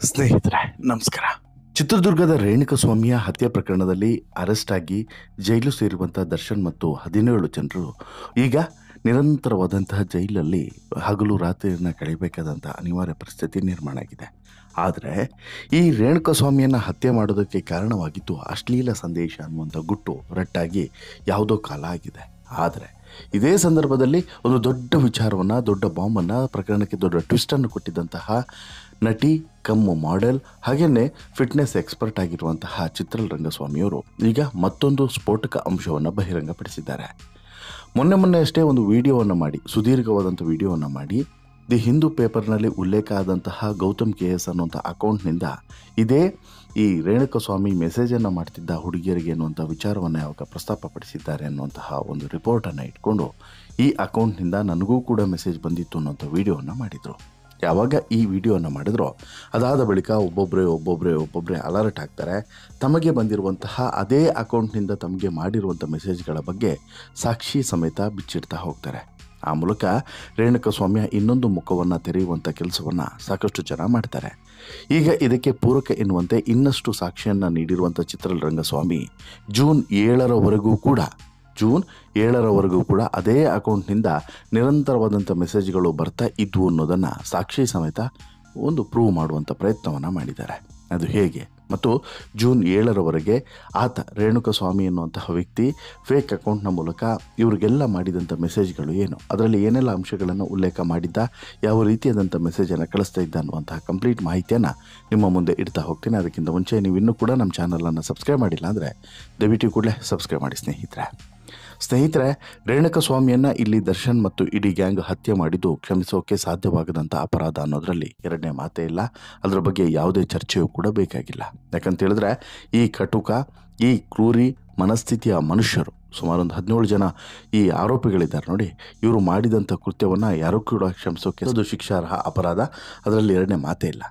ಸ್ನೇಹಿತರೆ ನಮಸ್ಕಾರ. ಚಿತ್ರದುರ್ಗದ ರೇಣುಕಸ್ವಾಮಿಯ ಹತ್ಯೆ ಪ್ರಕರಣದಲ್ಲಿ ಅರೆಸ್ಟ್ ಆಗಿ ಜೈಲು ಸೇರುವಂಥ ದರ್ಶನ್ ಮತ್ತು 17 ಜನರು ಈಗ ನಿರಂತರವಾದಂತಹ ಜೈಲಲ್ಲಿ ಹಗಲು ರಾತ್ರಿಯನ್ನು ಕಳೆಯಬೇಕಾದಂಥ ಅನಿವಾರ್ಯ ಪರಿಸ್ಥಿತಿ ನಿರ್ಮಾಣ ಆಗಿದೆ. ಆದರೆ ಈ ರೇಣುಕಸ್ವಾಮಿಯನ್ನು ಹತ್ಯೆ ಮಾಡೋದಕ್ಕೆ ಕಾರಣವಾಗಿದ್ದು ಅಶ್ಲೀಲ ಸಂದೇಶ ಅನ್ನುವಂಥ ಗುಟ್ಟು ರಟ್ಟಾಗಿ ಯಾವುದೋ ಕಾಲ ಆಗಿದೆ. ಆದರೆ ಇದೇ ಸಂದರ್ಭದಲ್ಲಿ ಒಂದು ದೊಡ್ಡ ವಿಚಾರವನ್ನು, ದೊಡ್ಡ ಬಾಂಬನ್ನು, ಪ್ರಕರಣಕ್ಕೆ ದೊಡ್ಡ ಟ್ವಿಸ್ಟನ್ನು ಕೊಟ್ಟಿದ್ದಂತಹ ನಟಿ ಕಮ್ಮು ಮಾಡೆಲ್ ಹಾಗೆಯೇ ಫಿಟ್ನೆಸ್ ಎಕ್ಸ್ಪರ್ಟ್ ಆಗಿರುವಂತಹ ಚಿತ್ರರಂಗಸ್ವಾಮಿಯವರು ಈಗ ಮತ್ತೊಂದು ಸ್ಫೋಟಕ ಅಂಶವನ್ನು ಬಹಿರಂಗಪಡಿಸಿದ್ದಾರೆ. ಮೊನ್ನೆ ಅಷ್ಟೇ ಒಂದು ವಿಡಿಯೋವನ್ನು ಮಾಡಿ, ಸುದೀರ್ಘವಾದಂಥ ವಿಡಿಯೋವನ್ನು ಮಾಡಿ, ದಿ ಹಿಂದೂ ಪೇಪರ್ನಲ್ಲಿ ಉಲ್ಲೇಖ ಆದಂತಹ ಗೌತಮ್ KS ಅನ್ನುವಂಥ ಅಕೌಂಟ್ನಿಂದ ಇದೇ ಈ ರೇಣುಕಸ್ವಾಮಿ ಮೆಸೇಜನ್ನು ಮಾಡ್ತಿದ್ದ ಹುಡುಗಿಯರಿಗೆ ಅನ್ನುವಂಥ ವಿಚಾರವನ್ನು ಯಾವಾಗ ಪ್ರಸ್ತಾಪಪಡಿಸಿದ್ದಾರೆ ಅನ್ನುವಂತಹ ಒಂದು ರಿಪೋರ್ಟನ್ನು ಇಟ್ಕೊಂಡು ಈ ಅಕೌಂಟ್ನಿಂದ ನನಗೂ ಕೂಡ ಮೆಸೇಜ್ ಬಂದಿತ್ತು ಅನ್ನೋಂಥ ವಿಡಿಯೋವನ್ನು ಮಾಡಿದರು. ಯಾವಾಗ ಈ ವಿಡಿಯೋವನ್ನು ಮಾಡಿದ್ರೋ ಅದಾದ ಬಳಿಕ ಒಬ್ಬೊಬ್ಬರೇ ಅಲರ್ಟ್ ಆಗ್ತಾರೆ. ತಮಗೆ ಬಂದಿರುವಂತಹ ಅದೇ ಅಕೌಂಟ್ನಿಂದ ತಮಗೆ ಮಾಡಿರುವಂಥ ಮೆಸೇಜ್ಗಳ ಬಗ್ಗೆ ಸಾಕ್ಷಿ ಸಮೇತ ಬಿಚ್ಚಿಡ್ತಾ ಹೋಗ್ತಾರೆ. ಆ ಮೂಲಕ ರೇಣುಕಸ್ವಾಮಿಯ ಇನ್ನೊಂದು ಮುಖವನ್ನು ತೆರೆಯುವಂಥ ಕೆಲಸವನ್ನು ಸಾಕಷ್ಟು ಜನ ಮಾಡ್ತಾರೆ. ಈಗ ಇದಕ್ಕೆ ಪೂರಕ ಎನ್ನುವಂತೆ ಇನ್ನಷ್ಟು ಸಾಕ್ಷಿಯನ್ನು ನೀಡಿರುವಂಥ ಚಿತ್ರರಂಗಸ್ವಾಮಿ ಜೂನ್ 7ರವರೆಗೂ ಕೂಡ ಅದೇ ಅಕೌಂಟ್ನಿಂದ ನಿರಂತರವಾದಂಥ ಮೆಸೇಜ್ಗಳು ಬರ್ತಾ ಇದ್ವು ಅನ್ನೋದನ್ನು ಸಾಕ್ಷಿ ಸಮೇತ ಒಂದು ಪ್ರೂವ್ ಮಾಡುವಂಥ ಪ್ರಯತ್ನವನ್ನು ಮಾಡಿದ್ದಾರೆ. ಅದು ಹೇಗೆ ಮತ್ತು ಜೂನ್ 7ರವರೆಗೆ ಆತ ರೇಣುಕಸ್ವಾಮಿ ಎನ್ನುವಂತಹ ವ್ಯಕ್ತಿ ಫೇಕ್ ಅಕೌಂಟ್ನ ಮೂಲಕ ಇವರಿಗೆಲ್ಲ ಮಾಡಿದಂಥ ಮೆಸೇಜ್ಗಳು ಏನು, ಅದರಲ್ಲಿ ಏನೆಲ್ಲ ಅಂಶಗಳನ್ನು ಉಲ್ಲೇಖ ಮಾಡಿದ್ದ, ಯಾವ ರೀತಿಯಾದಂಥ ಮೆಸೇಜನ್ನು ಕಳಿಸ್ತಾ ಇದ್ದ ಅನ್ನುವಂತಹ ಕಂಪ್ಲೀಟ್ ಮಾಹಿತಿಯನ್ನು ನಿಮ್ಮ ಮುಂದೆ ಇಡ್ತಾ ಹೋಗ್ತೀನಿ. ಅದಕ್ಕಿಂತ ಮುಂಚೆ ನೀವು ಇನ್ನೂ ಕೂಡ ನಮ್ಮ ಚಾನಲನ್ನು ಸಬ್ಸ್ಕ್ರೈಬ್ ಮಾಡಿಲ್ಲ ಅಂದರೆ ದಯವಿಟ್ಟು ಕೂಡಲೇ ಸಬ್ಸ್ಕ್ರೈಬ್ ಮಾಡಿ ಸ್ನೇಹಿತರೆ. ರೇಣುಕಸ್ವಾಮಿಯನ್ನು ಇಲ್ಲಿ ದರ್ಶನ್ ಮತ್ತು ಇಡೀ ಗ್ಯಾಂಗ್ ಹತ್ಯೆ ಮಾಡಿದ್ದು ಕ್ಷಮಿಸೋಕೆ ಸಾಧ್ಯವಾಗದಂಥ ಅಪರಾಧ ಅನ್ನೋದರಲ್ಲಿ ಎರಡನೇ ಮಾತೇ ಇಲ್ಲ. ಅದರ ಬಗ್ಗೆ ಯಾವುದೇ ಚರ್ಚೆಯೂ ಕೂಡ ಬೇಕಾಗಿಲ್ಲ. ಯಾಕಂತ ಹೇಳಿದ್ರೆ ಈ ಕಟುಕ, ಈ ಕ್ರೂರಿ ಮನಸ್ಥಿತಿಯ ಮನುಷ್ಯರು ಸುಮಾರು ಒಂದು 17 ಜನ ಈ ಆರೋಪಿಗಳಿದ್ದಾರೆ ನೋಡಿ, ಇವರು ಮಾಡಿದಂಥ ಕೃತ್ಯವನ್ನು ಯಾರೂ ಕೂಡ ಕ್ಷಮಿಸೋಕೆ ಅದು ಶಿಕ್ಷಾರ್ಹ ಅಪರಾಧ, ಅದರಲ್ಲಿ ಎರಡನೇ ಮಾತೇ ಇಲ್ಲ.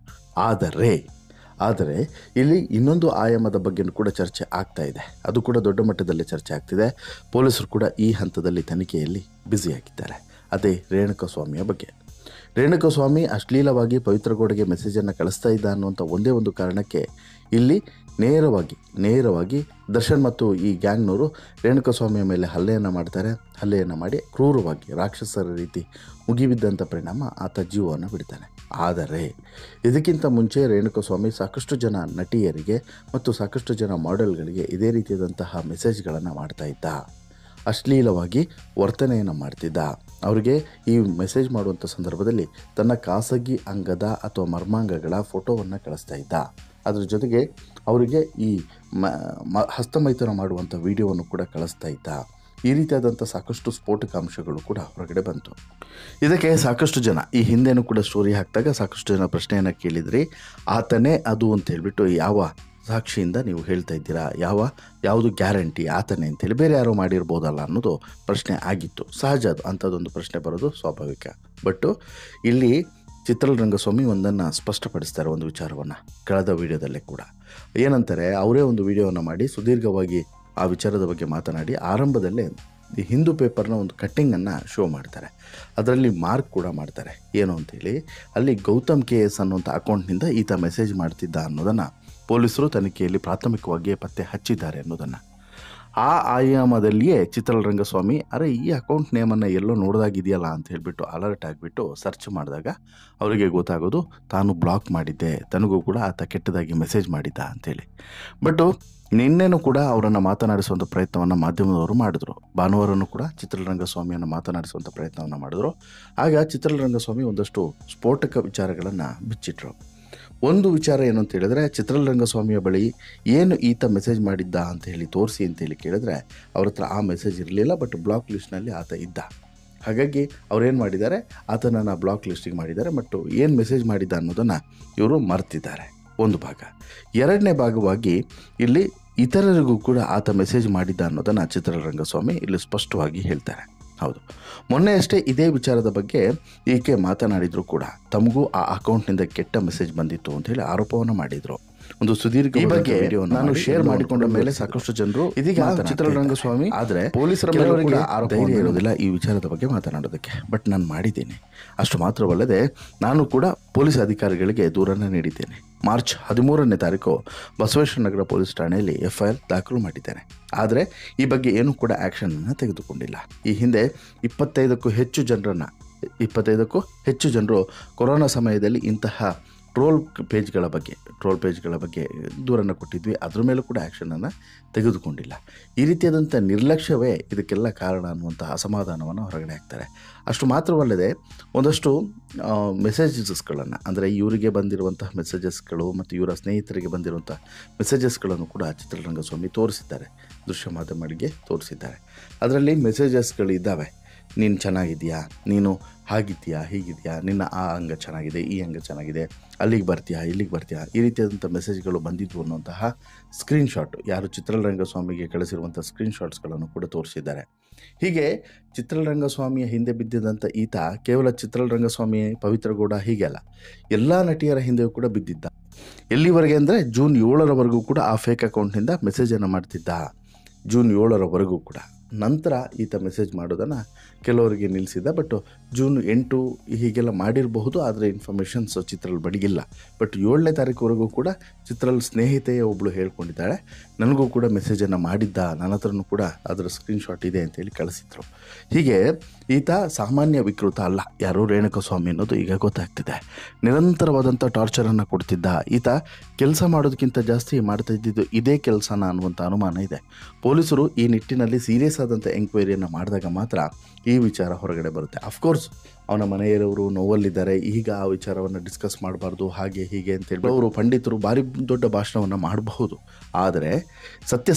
ಆದರೆ ಇಲ್ಲಿ ಇನ್ನೊಂದು ಆಯಾಮದ ಬಗ್ಗೆಯೂ ಕೂಡ ಚರ್ಚೆ ಆಗ್ತಾ ಇದೆ. ಅದು ಕೂಡ ದೊಡ್ಡ ಮಟ್ಟದಲ್ಲಿ ಚರ್ಚೆ ಆಗ್ತಿದೆ. ಪೊಲೀಸರು ಕೂಡ ಈ ಹಂತದಲ್ಲಿ ತನಿಖೆಯಲ್ಲಿ ಬ್ಯುಸಿಯಾಗಿದ್ದಾರೆ. ಅದೇ ರೇಣುಕಸ್ವಾಮಿಯ ಬಗ್ಗೆ. ರೇಣುಕಸ್ವಾಮಿ ಅಶ್ಲೀಲವಾಗಿ ಪವಿತ್ರಗೌಡಗೆ ಮೆಸೇಜನ್ನು ಕಳಿಸ್ತಾ ಇದ್ದ ಅನ್ನುವಂಥ ಒಂದೇ ಒಂದು ಕಾರಣಕ್ಕೆ ಇಲ್ಲಿ ನೇರವಾಗಿ ದರ್ಶನ್ ಮತ್ತು ಈ ಗ್ಯಾಂಗ್ನವರು ರೇಣುಕಸ್ವಾಮಿಯ ಮೇಲೆ ಹಲ್ಲೆಯನ್ನು ಮಾಡಿ ಕ್ರೂರವಾಗಿ ರಾಕ್ಷಸರ ರೀತಿ ಮುಗಿಬಿದ್ದಂಥ ಪರಿಣಾಮ ಆತ ಜೀವವನ್ನು ಬಿಡ್ತಾನೆ. ಆದರೆ ಇದಕ್ಕಿಂತ ಮುಂಚೆ ರೇಣುಕಸ್ವಾಮಿ ಸಾಕಷ್ಟು ಜನ ನಟಿಯರಿಗೆ ಮತ್ತು ಸಾಕಷ್ಟು ಜನ ಮಾಡೆಲ್ಗಳಿಗೆ ಇದೇ ರೀತಿಯಾದಂತಹ ಮೆಸೇಜ್ಗಳನ್ನು ಮಾಡ್ತಾ ಇದ್ದ, ಅಶ್ಲೀಲವಾಗಿ ವರ್ತನೆಯನ್ನು ಮಾಡ್ತಿದ್ದ. ಅವರಿಗೆ ಈ ಮೆಸೇಜ್ ಮಾಡುವಂಥ ಸಂದರ್ಭದಲ್ಲಿ ತನ್ನ ಖಾಸಗಿ ಅಂಗದ ಅಥವಾ ಮರ್ಮಾಂಗಗಳ ಫೋಟೋವನ್ನು ಕಳಿಸ್ತಾ ಇದ್ದ. ಅದರ ಜೊತೆಗೆ ಅವರಿಗೆ ಈ ಹಸ್ತಮೈಥುನ ಮಾಡುವಂಥ ವಿಡಿಯೋವನ್ನು ಕೂಡ ಕಳಿಸ್ತಾ ಇದ್ದ. ಈ ರೀತಿಯಾದಂಥ ಸಾಕಷ್ಟು ಸ್ಫೋಟಕ ಅಂಶಗಳು ಕೂಡ ಹೊರಗಡೆ ಬಂತು. ಇದಕ್ಕೆ ಸಾಕಷ್ಟು ಜನ ಈ ಹಿಂದೆನೂ ಕೂಡ ಸ್ಟೋರಿ ಹಾಕಿದಾಗ ಸಾಕಷ್ಟು ಜನ ಪ್ರಶ್ನೆಯನ್ನು ಕೇಳಿದ್ರಿ, ಆತನೇ ಅದು ಅಂತ ಹೇಳಿಬಿಟ್ಟು ಯಾವ ಸಾಕ್ಷಿಯಿಂದ ನೀವು ಹೇಳ್ತಾ ಇದ್ದೀರಾ, ಯಾವುದು ಗ್ಯಾರಂಟಿ ಆತನೇ ಅಂತೇಳಿ, ಬೇರೆ ಯಾರೋ ಮಾಡಿರ್ಬೋದಲ್ಲ ಅನ್ನೋದು ಪ್ರಶ್ನೆ ಆಗಿತ್ತು. ಸಹಜ, ಅದು ಅಂಥದ್ದೊಂದು ಪ್ರಶ್ನೆ ಬರೋದು ಸ್ವಾಭಾವಿಕ. ಬಟ್ಟು ಇಲ್ಲಿ ಚಿತ್ರರಂಗಸ್ವಾಮಿ ಒಂದನ್ನು ಸ್ಪಷ್ಟಪಡಿಸ್ತಾರೆ, ಒಂದು ವಿಚಾರವನ್ನು ಕಳೆದ ವಿಡಿಯೋದಲ್ಲೇ ಕೂಡ. ಏನಂತಾರೆ, ಅವರೇ ಒಂದು ವಿಡಿಯೋವನ್ನು ಮಾಡಿ ಸುದೀರ್ಘವಾಗಿ ಆ ವಿಚಾರದ ಬಗ್ಗೆ ಮಾತನಾಡಿ ಆರಂಭದಲ್ಲೇ ದಿ ಹಿಂದೂ ಪೇಪರ್ನ ಒಂದು ಕಟ್ಟಿಂಗನ್ನು ಶೋ ಮಾಡ್ತಾರೆ. ಅದರಲ್ಲಿ ಮಾರ್ಕ್ ಕೂಡ ಮಾಡ್ತಾರೆ. ಏನು ಅಂಥೇಳಿ, ಅಲ್ಲಿ ಗೌತಮ್ KS ಅನ್ನುವಂಥ ಅಕೌಂಟ್ನಿಂದ ಈತ ಮೆಸೇಜ್ ಮಾಡ್ತಿದ್ದ ಅನ್ನೋದನ್ನು ಪೊಲೀಸರು ತನಿಖೆಯಲ್ಲಿ ಪ್ರಾಥಮಿಕವಾಗಿಯೇ ಪತ್ತೆ ಹಚ್ಚಿದ್ದಾರೆ ಅನ್ನೋದನ್ನು. ಆ ಆಯಾಮದಲ್ಲಿಯೇ ಚಿತ್ರರಂಗಸ್ವಾಮಿ ಈ ಅಕೌಂಟ್ ನೇಮನ್ನು ಎಲ್ಲೋ ನೋಡ್ದಾಗಿದೆಯಲ್ಲ ಅಂತ ಹೇಳಿಬಿಟ್ಟು ಅಲರ್ಟ್ ಆಗಿಬಿಟ್ಟು ಸರ್ಚ್ ಮಾಡಿದಾಗ ಅವರಿಗೆ ಗೊತ್ತಾಗೋದು ತಾನು ಬ್ಲಾಕ್ ಮಾಡಿದ್ದೆ, ತನಗೂ ಕೂಡ ಆತ ಕೆಟ್ಟದಾಗಿ ಮೆಸೇಜ್ ಮಾಡಿದ್ದ ಅಂಥೇಳಿ. ಬಟ್ಟು ನಿನ್ನೆನೂ ಕೂಡ ಅವರನ್ನು ಮಾತನಾಡಿಸುವಂಥ ಪ್ರಯತ್ನವನ್ನು ಮಾಧ್ಯಮದವರು ಮಾಡಿದ್ರು. ಭಾನುವಾರನೂ ಕೂಡ ಚಿತ್ರರಂಗಸ್ವಾಮಿಯನ್ನು ಮಾತನಾಡಿಸುವಂಥ ಪ್ರಯತ್ನವನ್ನು ಮಾಡಿದ್ರು. ಆಗ ಚಿತ್ರರಂಗಸ್ವಾಮಿ ಒಂದಷ್ಟು ಸ್ಫೋಟಕ ವಿಚಾರಗಳನ್ನು ಬಿಚ್ಚಿಟ್ರು. ಒಂದು ವಿಚಾರ ಏನು ಅಂತ ಹೇಳಿದ್ರೆ, ಚಿತ್ರರಂಗಸ್ವಾಮಿಯ ಬಳಿ ಏನು ಈತ ಮೆಸೇಜ್ ಮಾಡಿದ್ದ ಅಂತ ಹೇಳಿ ತೋರಿಸಿ ಅಂತೇಳಿ ಕೇಳಿದ್ರೆ ಅವ್ರ ಹತ್ರ ಆ ಮೆಸೇಜ್ ಇರಲಿಲ್ಲ. ಬಟ್ ಬ್ಲಾಕ್ ಲಿಸ್ಟ್ನಲ್ಲಿ ಆತ ಇದ್ದ. ಹಾಗಾಗಿ ಅವ್ರೇನು ಮಾಡಿದ್ದಾರೆ, ಆತನನ್ನು ಬ್ಲಾಕ್ ಲಿಸ್ಟಿಗೆ ಮಾಡಿದ್ದಾರೆ. ಬಟ್ ಏನು ಮೆಸೇಜ್ ಮಾಡಿದ್ದ ಅನ್ನೋದನ್ನು ಇವರು ಮರ್ತಿದ್ದಾರೆ. ಒಂದು ಭಾಗ. ಎರಡನೇ ಭಾಗವಾಗಿ ಇಲ್ಲಿ ಇತರರಿಗೂ ಕೂಡ ಆತ ಮೆಸೇಜ್ ಮಾಡಿದ್ದ ಅನ್ನೋದನ್ನು ಚಿತ್ರರಂಗಸ್ವಾಮಿ ಇಲ್ಲಿ ಸ್ಪಷ್ಟವಾಗಿ ಹೇಳ್ತಾರೆ. ಹೌದು, ಮೊನ್ನೆ ಅಷ್ಟೇ ಇದೇ ವಿಚಾರದ ಬಗ್ಗೆ ಈಕೆ ಮಾತನಾಡಿದ್ರು ಕೂಡ. ತಮಗೂ ಆ ಅಕೌಂಟ್ನಿಂದ ಕೆಟ್ಟ ಮೆಸೇಜ್ ಬಂದಿತ್ತು ಅಂಥೇಳಿ ಆರೋಪವನ್ನು ಮಾಡಿದರು. ಒಂದು ಸುದೀರ್ಘ ಬಗ್ಗೆ ನಾನು ಶೇರ್ ಮಾಡಿಕೊಂಡ ಮೇಲೆ ಸಾಕಷ್ಟು ಜನರು ಇದೀಗ ಚಿತ್ರರಂಗಸ್ವಾಮಿ ಆದರೆ ಪೊಲೀಸರ ಮೇಲೆ ಕೂಡ ಆರೋಪ ಇರೋದಿಲ್ಲ ಈ ವಿಚಾರದ ಬಗ್ಗೆ ಮಾತನಾಡೋದಕ್ಕೆ. ಬಟ್ ನಾನು ಮಾಡಿದ್ದೇನೆ. ಅಷ್ಟು ಮಾತ್ರವಲ್ಲದೆ ನಾನು ಕೂಡ ಪೊಲೀಸ್ ಅಧಿಕಾರಿಗಳಿಗೆ ದೂರನ್ನು ನೀಡಿದ್ದೇನೆ. ಮಾರ್ಚ್ 13ನೇ ತಾರೀಕು ಬಸವೇಶ್ವರ ನಗರ ಪೊಲೀಸ್ ಠಾಣೆಯಲ್ಲಿ FIR ದಾಖಲು ಮಾಡಿದ್ದೇನೆ. ಆದರೆ ಈ ಬಗ್ಗೆ ಏನೂ ಕೂಡ ಆ್ಯಕ್ಷನನ್ನು ತೆಗೆದುಕೊಂಡಿಲ್ಲ. ಈ ಹಿಂದೆ 25ಕ್ಕೂ ಹೆಚ್ಚು ಜನರು ಕೊರೋನಾ ಸಮಯದಲ್ಲಿ ಇಂತಹ ಟ್ರೋಲ್ ಪೇಜ್ಗಳ ಬಗ್ಗೆ ದೂರನ್ನು ಕೊಟ್ಟಿದ್ವಿ. ಅದ್ರ ಮೇಲೂ ಕೂಡ ಆ್ಯಕ್ಷನನ್ನು ತೆಗೆದುಕೊಂಡಿಲ್ಲ. ಈ ರೀತಿಯಾದಂಥ ನಿರ್ಲಕ್ಷ್ಯವೇ ಇದಕ್ಕೆಲ್ಲ ಕಾರಣ ಅನ್ನುವಂಥ ಅಸಮಾಧಾನವನ್ನು ಹೊರಗಡೆ ಹಾಕ್ತಾರೆ. ಅಷ್ಟು ಮಾತ್ರವಲ್ಲದೆ ಒಂದಷ್ಟು ಮೆಸೇಜಸ್ಗಳನ್ನು, ಅಂದರೆ ಇವರಿಗೆ ಬಂದಿರುವಂತಹ ಮೆಸೇಜಸ್ಗಳು ಮತ್ತು ಇವರ ಸ್ನೇಹಿತರಿಗೆ ಬಂದಿರುವಂಥ ಮೆಸೇಜಸ್ಗಳನ್ನು ಕೂಡ ಚಿತ್ರರಂಗಸ್ವಾಮಿ ತೋರಿಸಿದ್ದಾರೆ, ದೃಶ್ಯ ಮಾಧ್ಯಮಗಳಿಗೆ ತೋರಿಸಿದ್ದಾರೆ. ಅದರಲ್ಲಿ ಮೆಸೇಜಸ್ಗಳಿದ್ದಾವೆ. ನೀನು ಚೆನ್ನಾಗಿದೆಯಾ, ನೀನು ಹಾಗಿದೆಯಾ, ಹೀಗಿದೆಯಾ, ನಿನ್ನ ಆ ಅಂಗ ಚೆನ್ನಾಗಿದೆ, ಈ ಅಂಗ ಚೆನ್ನಾಗಿದೆ, ಅಲ್ಲಿಗೆ ಬರ್ತೀಯಾ, ಇಲ್ಲಿಗೆ ಬರ್ತೀಯಾ, ಈ ರೀತಿಯಾದಂಥ ಮೆಸೇಜ್ಗಳು ಬಂದಿದ್ವು ಅನ್ನುವಂತಹ ಸ್ಕ್ರೀನ್ಶಾಟ್, ಯಾರು ಚಿತ್ರರಂಗಸ್ವಾಮಿಗೆ ಕಳಿಸಿರುವಂಥ ಸ್ಕ್ರೀನ್ಶಾಟ್ಸ್ಗಳನ್ನು ಕೂಡ ತೋರಿಸಿದ್ದಾರೆ. ಹೀಗೆ ಚಿತ್ರರಂಗಸ್ವಾಮಿಯ ಹಿಂದೆ ಬಿದ್ದಿದ್ದಂಥ ಈತ ಕೇವಲ ಚಿತ್ರರಂಗಸ್ವಾಮಿ, ಪವಿತ್ರಗೌಡ ಹೀಗೆ ಅಲ್ಲ, ಎಲ್ಲ ನಟಿಯರ ಹಿಂದೆಯೂ ಕೂಡ ಬಿದ್ದಿದ್ದ. ಎಲ್ಲಿವರೆಗೆ ಅಂದರೆ ಜೂನ್ 7ರವರೆಗೂ ಕೂಡ ಆ ಫೇಕ್ ಅಕೌಂಟ್ನಿಂದ ಮೆಸೇಜನ್ನು ಮಾಡ್ತಿದ್ದ. ಜೂನ್ 7ರವರೆಗೂ ಕೂಡ. ನಂತರ ಈತ ಮೆಸೇಜ್ ಮಾಡೋದನ್ನು ಕೆಲವರಿಗೆ ನಿಲ್ಲಿಸಿದ. ಬಟ್ ಜೂನ್ 8 ಹೀಗೆಲ್ಲ ಮಾಡಿರಬಹುದು, ಆದರೆ ಇನ್ಫಾರ್ಮೇಷನ್ಸ್ ಚಿತ್ರಲ್ಲಿ ಬಡಿಗಿಲ್ಲ. ಬಟ್ 7ನೇ ತಾರೀಕುವರೆಗೂ ಕೂಡ ಚಿತ್ರಲ್ಲಿ ಸ್ನೇಹಿತೆಯೇ ಒಬ್ಬಳು ಹೇಳ್ಕೊಂಡಿದ್ದಾಳೆ, ನನಗೂ ಕೂಡ ಮೆಸೇಜನ್ನು ಮಾಡಿದ್ದ, ನನ್ನ ಹತ್ರನೂ ಕೂಡ ಅದರ ಸ್ಕ್ರೀನ್ಶಾಟ್ ಇದೆ ಅಂತೇಳಿ ಕಳಿಸಿದ್ರು. ಹೀಗೆ ಈತ ಸಾಮಾನ್ಯ ವಿಕೃತ ಅಲ್ಲ, ಯಾರು ರೇಣುಕಾಸ್ವಾಮಿ ಅನ್ನೋದು ಈಗ ಗೊತ್ತಾಗ್ತಿದೆ. ನಿರಂತರವಾದಂಥ ಟಾರ್ಚರನ್ನು ಕೊಡ್ತಿದ್ದ ಈತ. ಕೆಲಸ ಮಾಡೋದಕ್ಕಿಂತ ಜಾಸ್ತಿ ಮಾಡ್ತಾ ಇದ್ದಿದ್ದು ಇದೇ ಕೆಲಸನ ಅನ್ನುವಂಥ ಅನುಮಾನ ಇದೆ. ಪೊಲೀಸರು ಈ ನಿಟ್ಟಿನಲ್ಲಿ ಸೀರಿಯಸ್ ಆದಂಥ ಎಂಕ್ವೈರಿಯನ್ನು ಮಾಡಿದಾಗ ಮಾತ್ರ ಈ ವಿಚಾರ ಹೊರಗಡೆ ಬರುತ್ತೆ. ಅಫ್ಕೋರ್ಸ್ ಅವನ ಮನೆಯವರು ನೋವಲ್ಲಿದ್ದಾರೆ, ಈಗ ಆ ವಿಚಾರವನ್ನು ಡಿಸ್ಕಸ್ ಮಾಡಬಾರ್ದು, ಹಾಗೆ ಹೀಗೆ ಅಂತೇಳಿ ಅವರು ಪಂಡಿತರು ಭಾರಿ ದೊಡ್ಡ ಭಾಷಣವನ್ನು ಮಾಡಬಹುದು. ಆದರೆ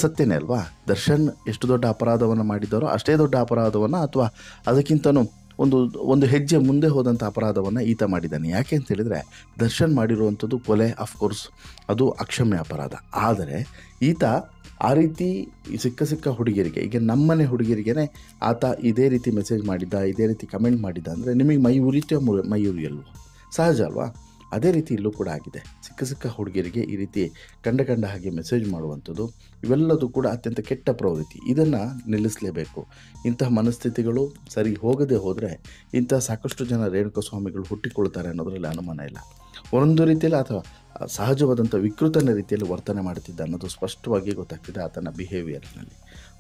ಸತ್ಯನೇ ಅಲ್ವಾ. ದರ್ಶನ್ ಎಷ್ಟು ದೊಡ್ಡ ಅಪರಾಧವನ್ನು ಮಾಡಿದ್ದಾರೋ ಅಷ್ಟೇ ದೊಡ್ಡ ಅಪರಾಧವನ್ನು, ಅಥವಾ ಅದಕ್ಕಿಂತನೂ ಒಂದು ಹೆಜ್ಜೆ ಮುಂದೆ ಹೋದಂಥ ಅಪರಾಧವನ್ನು ಈತ ಮಾಡಿದ್ದಾನೆ. ಯಾಕೆ ಅಂತೇಳಿದರೆ ದರ್ಶನ್ ಮಾಡಿರುವಂಥದ್ದು ಕೊಲೆ. ಅಫ್ಕೋರ್ಸ್ ಅದು ಅಕ್ಷಮ್ಯ ಅಪರಾಧ. ಆದರೆ ಈತ ಆ ರೀತಿ ಸಿಕ್ಕ ಹುಡುಗಿಯರಿಗೆ, ಈಗ ನಮ್ಮನೆ ಹುಡುಗಿಯರಿಗೇ ಆತ ಇದೇ ರೀತಿ ಮೆಸೇಜ್ ಮಾಡಿದ್ದ, ಇದೇ ರೀತಿ ಕಮೆಂಟ್ ಮಾಡಿದ್ದ ಅಂದರೆ ನಿಮಗೆ ಮೈ ಉರಿತೋ ಮೈ ಉರಿಯಲ್ವೋ, ಸಹಜ ಅಲ್ವಾ. ಅದೇ ರೀತಿ ಇಲ್ಲೂ ಕೂಡ ಆಗಿದೆ. ಸಿಕ್ಕ ಹುಡುಗಿಯರಿಗೆ ಈ ರೀತಿ ಕಂಡ ಹಾಗೆ ಮೆಸೇಜ್ ಮಾಡುವಂಥದ್ದು, ಇವೆಲ್ಲದೂ ಕೂಡ ಅತ್ಯಂತ ಕೆಟ್ಟ ಪ್ರವೃತ್ತಿ. ಇದನ್ನು ನಿಲ್ಲಿಸಲೇಬೇಕು. ಇಂತಹ ಮನಸ್ಥಿತಿಗಳು ಸರಿ ಹೋಗದೆ ಹೋದರೆ ಇಂತಹ ಸಾಕಷ್ಟು ಜನ ರೇಣುಕಾಸ್ವಾಮಿಗಳು ಹುಟ್ಟಿಕೊಳ್ತಾರೆ ಅನ್ನೋದರಲ್ಲಿ ಅನುಮಾನ ಇಲ್ಲ. ಒಂದೊಂದು ರೀತಿಯಲ್ಲಿ ಅಥವಾ ಸಹಜವಾದಂಥ ವಿಕೃತನ ರೀತಿಯಲ್ಲಿ ವರ್ತನೆ ಮಾಡ್ತಿದ್ದ ಅನ್ನೋದು ಸ್ಪಷ್ಟವಾಗಿ ಗೊತ್ತಾಗ್ತಿದೆ ಆತನ ಬಿಹೇವಿಯರ್ನಲ್ಲಿ,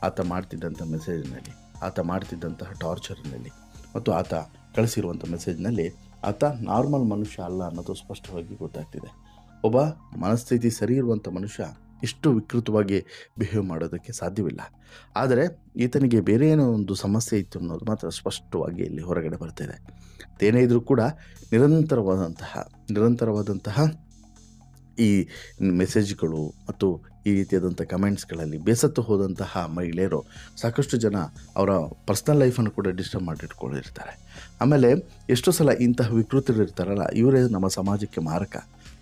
ಆತ ಮಾಡ್ತಿದ್ದಂಥ ಮೆಸೇಜ್ನಲ್ಲಿ, ಆತ ಮಾಡ್ತಿದ್ದಂತಹ ಟಾರ್ಚರ್ನಲ್ಲಿ ಮತ್ತು ಆತ ಕಳಿಸಿರುವಂಥ ಮೆಸೇಜ್ನಲ್ಲಿ ಆತ ನಾರ್ಮಲ್ ಮನುಷ್ಯ ಅಲ್ಲ ಅನ್ನೋದು ಸ್ಪಷ್ಟವಾಗಿ ಗೊತ್ತಾಗ್ತಿದೆ. ಒಬ್ಬ ಮನಸ್ಥಿತಿ ಸರಿ ಇರುವಂಥ ಮನುಷ್ಯ ಇಷ್ಟು ವಿಕೃತವಾಗಿ ಬಿಹೇವ್ ಮಾಡೋದಕ್ಕೆ ಸಾಧ್ಯವಿಲ್ಲ. ಆದರೆ ಈತನಿಗೆ ಬೇರೆ ಏನೋ ಒಂದು ಸಮಸ್ಯೆ ಇತ್ತು ಅನ್ನೋದು ಮಾತ್ರ ಸ್ಪಷ್ಟವಾಗಿ ಇಲ್ಲಿ ಹೊರಗಡೆ ಬರ್ತಿದೆ. ಏನೇ ಇದ್ರೂ ಕೂಡ ನಿರಂತರವಾದಂತಹ ಈ ಮೆಸೇಜ್ಗಳು ಮತ್ತು ಈ ರೀತಿಯಾದಂಥ ಕಮೆಂಟ್ಸ್ಗಳಲ್ಲಿ ಬೇಸತ್ತು ಹೋದಂತಹ ಮಹಿಳೆಯರು ಸಾಕಷ್ಟು ಜನ ಅವರ ಪರ್ಸ್ನಲ್ ಲೈಫನ್ನು ಕೂಡ ಡಿಸ್ಟರ್ಬ್ ಮಾಡಿಟ್ಕೊಂಡಿರ್ತಾರೆ. ಆಮೇಲೆ ಎಷ್ಟೋ ಸಲ ಇಂತಹ ವಿಕೃತರು ಇರ್ತಾರಲ್ಲ, ಇವರೇ ನಮ್ಮ ಸಮಾಜಕ್ಕೆ ಮಾರಕ.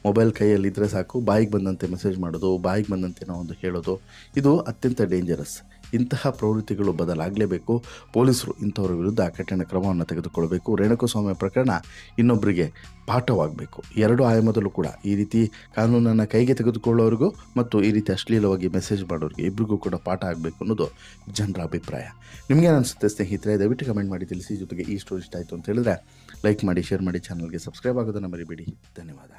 ಮೊಬೈಲ್ ಕೈಯಲ್ಲಿದ್ದರೆ ಸಾಕು, ಬಾಯಿಗೆ ಬಂದಂತೆ ಮೆಸೇಜ್ ಮಾಡೋದು, ಬಾಯಿಗೆ ಬಂದಂತೆ ನಾವು ಒಂದು ಹೇಳೋದು, ಇದು ಅತ್ಯಂತ ಡೇಂಜರಸ್. ಇಂತಹ ಪ್ರವೃತ್ತಿಗಳು ಬದಲಾಗಲೇಬೇಕು. ಪೊಲೀಸರು ಇಂಥವ್ರ ವಿರುದ್ಧ ಕಠಿಣ ಕ್ರಮವನ್ನು ತೆಗೆದುಕೊಳ್ಬೇಕು. ರೇಣುಕಾಸ್ವಾಮಿ ಪ್ರಕರಣ ಇನ್ನೊಬ್ಬರಿಗೆ ಪಾಠವಾಗಬೇಕು. ಎರಡು ಆಯಾಮದಲ್ಲೂ ಕೂಡ ಈ ರೀತಿ ಕಾನೂನನ್ನು ಕೈಗೆ ತೆಗೆದುಕೊಳ್ಳೋರಿಗೂ ಮತ್ತು ಈ ರೀತಿ ಅಶ್ಲೀಲವಾಗಿ ಮೆಸೇಜ್ ಮಾಡೋರಿಗೆ ಇಬ್ಬರಿಗೂ ಕೂಡ ಪಾಠ ಆಗಬೇಕು ಅನ್ನೋದು ಜನರ ಅಭಿಪ್ರಾಯ. ನಿಮಗೇನು ಅನಿಸುತ್ತೆ ಸ್ನೇಹಿತರೆ? ದಯವಿಟ್ಟು ಕಮೆಂಟ್ ಮಾಡಿ ತಿಳಿಸಿ. ಜೊತೆಗೆ ಈ ಸ್ಟೋರಿ ಇಷ್ಟ ಆಯಿತು ಅಂತ ಹೇಳಿದ್ರೆ ಲೈಕ್ ಮಾಡಿ, ಶೇರ್ ಮಾಡಿ, ಚಾನಲ್ಗೆ ಸಬ್ಸ್ಕ್ರೈಬ್ ಆಗೋದನ್ನು ಮರಿಬೇಡಿ. ಧನ್ಯವಾದ.